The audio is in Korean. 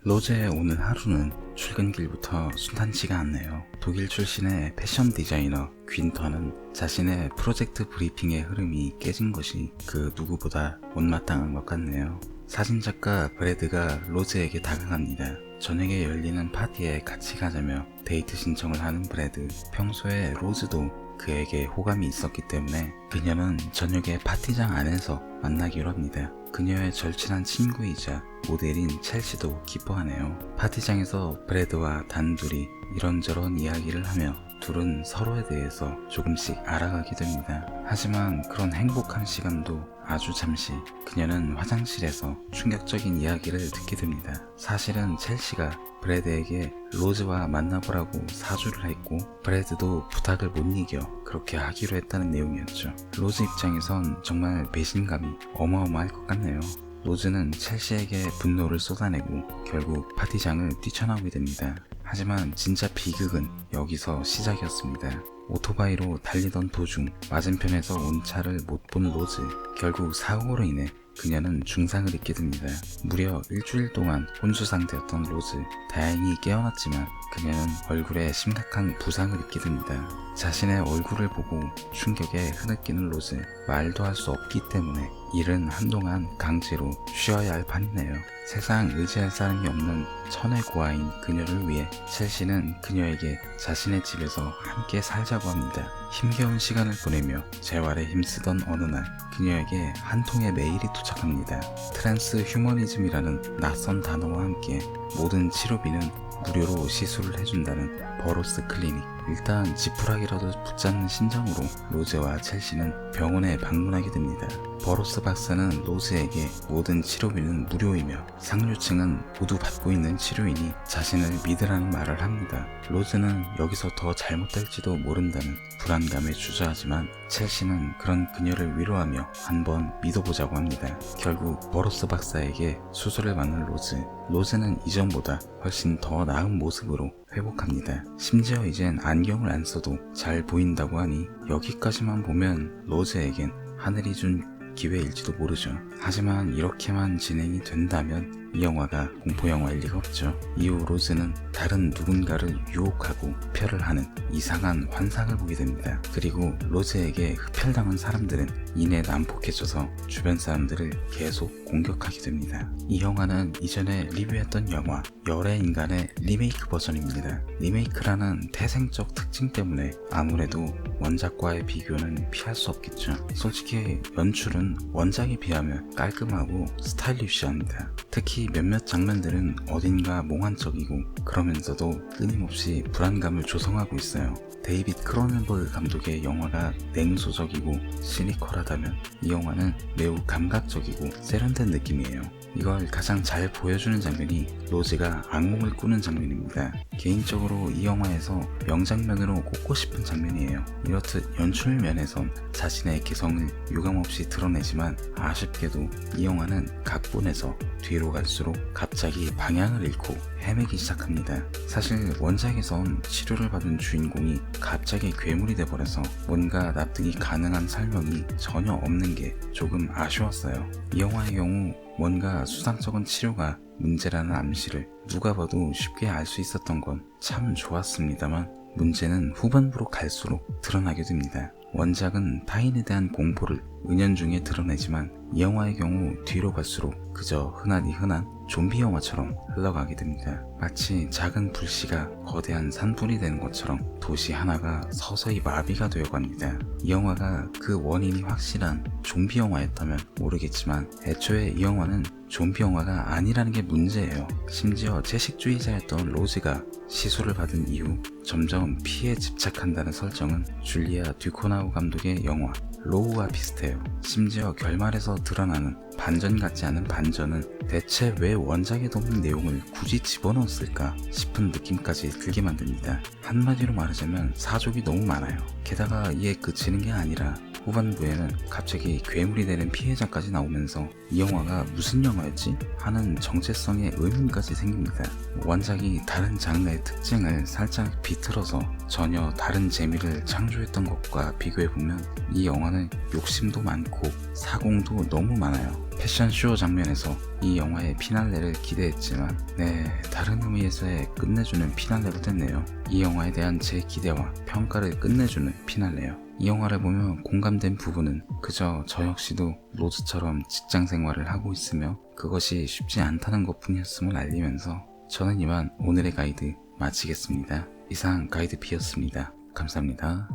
로제의 오늘 하루는 출근길부터 순탄치가 않네요. 독일 출신의 패션 디자이너 귄터는 자신의 프로젝트 브리핑의 흐름이 깨진 것이 그 누구보다 못마땅한 것 같네요. 사진작가 브래드가 로제에게 다가갑니다. 저녁에 열리는 파티에 같이 가자며 데이트 신청을 하는 브래드. 평소에 로즈도 그에게 호감이 있었기 때문에 그녀는 저녁에 파티장 안에서 만나기로 합니다. 그녀의 절친한 친구이자 모델인 첼시도 기뻐하네요. 파티장에서 브래드와 단둘이 이런저런 이야기를 하며 둘은 서로에 대해서 조금씩 알아가게 됩니다. 하지만 그런 행복한 시간도 아주 잠시. 그녀는 화장실에서 충격적인 이야기를 듣게 됩니다. 사실은 첼시가 브래드에게 로즈와 만나보라고 사주를 했고 브래드도 부탁을 못 이겨 그렇게 하기로 했다는 내용이었죠. 로즈 입장에선 정말 배신감이 어마어마할 것 같네요. 로즈는 첼시에게 분노를 쏟아내고 결국 파티장을 뛰쳐나오게 됩니다. 하지만 진짜 비극은 여기서 시작이었습니다. 오토바이로 달리던 도중 맞은편에서 온 차를 못 본 로즈. 결국 사고로 인해 그녀는 중상을 입게 됩니다. 무려 일주일 동안 혼수 상태였던 로즈. 다행히 깨어났지만 그녀는 얼굴에 심각한 부상을 입게 됩니다. 자신의 얼굴을 보고 충격에 흐느끼는 로즈. 말도 할 수 없기 때문에 일은 한동안 강제로 쉬어야 할 판이네요. 세상 의지할 사람이 없는 천의 고아인 그녀를 위해 첼시는 그녀에게 자신의 집에서 함께 살자고 합니다. 힘겨운 시간을 보내며 재활에 힘쓰던 어느 날 그녀에게 한 통의 메일이 도착합니다. 트랜스 휴머니즘이라는 낯선 단어와 함께 모든 치료비는 무료로 시술을 해준다는 버로스 클리닉. 일단 지푸라기라도 붙잡는 심정으로 로즈와 첼시는 병원에 방문하게 됩니다. 버로스 박사는 로즈에게 모든 치료비는 무료이며 상류층은 모두 받고 있는 치료이니 자신을 믿으라는 말을 합니다. 로즈는 여기서 더 잘못될지도 모른다는 불안감에 주저하지만 첼시는 그런 그녀를 위로하며 한번 믿어보자고 합니다. 결국 버로스 박사에게 수술을 받는 로즈. 로즈는 이전보다 훨씬 더 나은 모습으로 회복합니다. 심지어 이젠 안경을 안 써도 잘 보인다고 하니 여기까지만 보면 로즈에겐 하늘이 준 기회일지도 모르죠. 하지만 이렇게만 진행이 된다면 이 영화가 공포영화일 리가 없죠. 이후 로즈는 다른 누군가를 유혹하고 흡혈을 하는 이상한 환상을 보게 됩니다. 그리고 로즈에게 흡혈당한 사람들은 이내 난폭해져서 주변 사람들을 계속 공격하게 됩니다. 이 영화는 이전에 리뷰했던 영화 열의 인간의 리메이크 버전입니다. 리메이크라는 태생적 특징 때문에 아무래도 원작과의 비교는 피할 수 없겠죠. 솔직히 연출은 원작에 비하면 깔끔하고 스타일리시합니다. 특히 몇몇 장면들은 어딘가 몽환적이고 그러면서도 끊임없이 불안감을 조성하고 있어요. 데이빗 크로넨버그 감독의 영화가 냉소적이고 시니컬하다면 이 영화는 매우 감각적이고 세련된 느낌이에요. 이걸 가장 잘 보여주는 장면이 로즈가 악몽을 꾸는 장면입니다. 개인적으로 이 영화에서 명장면으로 꼽고 싶은 장면이에요. 이렇듯 연출 면에선 자신의 개성을 유감없이 드러내지만 아쉽게도 이 영화는 각본에서 뒤로 갈수록 갑자기 방향을 잃고 헤매기 시작합니다. 사실 원작에선 치료를 받은 주인공이 갑자기 괴물이 돼버려서 뭔가 납득이 가능한 설명이 전혀 없는 게 조금 아쉬웠어요. 이 영화의 경우 뭔가 수상쩍은 치료가 문제라는 암시를 누가 봐도 쉽게 알 수 있었던 건 참 좋았습니다만 문제는 후반부로 갈수록 드러나게 됩니다. 원작은 타인에 대한 공포를 은연중에 드러내지만 이 영화의 경우 뒤로 갈수록 그저 흔하디 흔한 좀비 영화처럼 흘러가게 됩니다. 마치 작은 불씨가 거대한 산불이 되는 것처럼 도시 하나가 서서히 마비가 되어갑니다. 이 영화가 그 원인이 확실한 좀비 영화였다면 모르겠지만 애초에 이 영화는 좀비 영화가 아니라는 게 문제예요. 심지어 채식주의자였던 로즈가 시술을 받은 이후 점점 피에 집착한다는 설정은 줄리아 듀코나우 감독의 영화 로우와 비슷해요. 심지어 결말에서 드러나는 반전 같지 않은 반전은 대체 왜 원작에 없는 내용을 굳이 집어넣었을까 싶은 느낌까지 들게 만듭니다. 한마디로 말하자면 사족이 너무 많아요. 게다가 이에 그치는 게 아니라 후반부에는 갑자기 괴물이 되는 피해자까지 나오면서 이 영화가 무슨 영화였지? 하는 정체성의 의문까지 생깁니다. 원작이 다른 장르의 특징을 살짝 비틀어서 전혀 다른 재미를 창조했던 것과 비교해보면 이 영화는 욕심도 많고 사공도 너무 많아요. 패션쇼 장면에서 이 영화의 피날레를 기대했지만 다른 의미에서의 끝내주는 피날레가 됐네요. 이 영화에 대한 제 기대와 평가를 끝내주는 피날레요. 이 영화를 보면 공감된 부분은 그저 저 역시도 로즈처럼 직장 생활을 하고 있으며 그것이 쉽지 않다는 것 뿐이었음을 알리면서 저는 이만 오늘의 가이드 마치겠습니다. 이상 가이드 B였습니다. 감사합니다.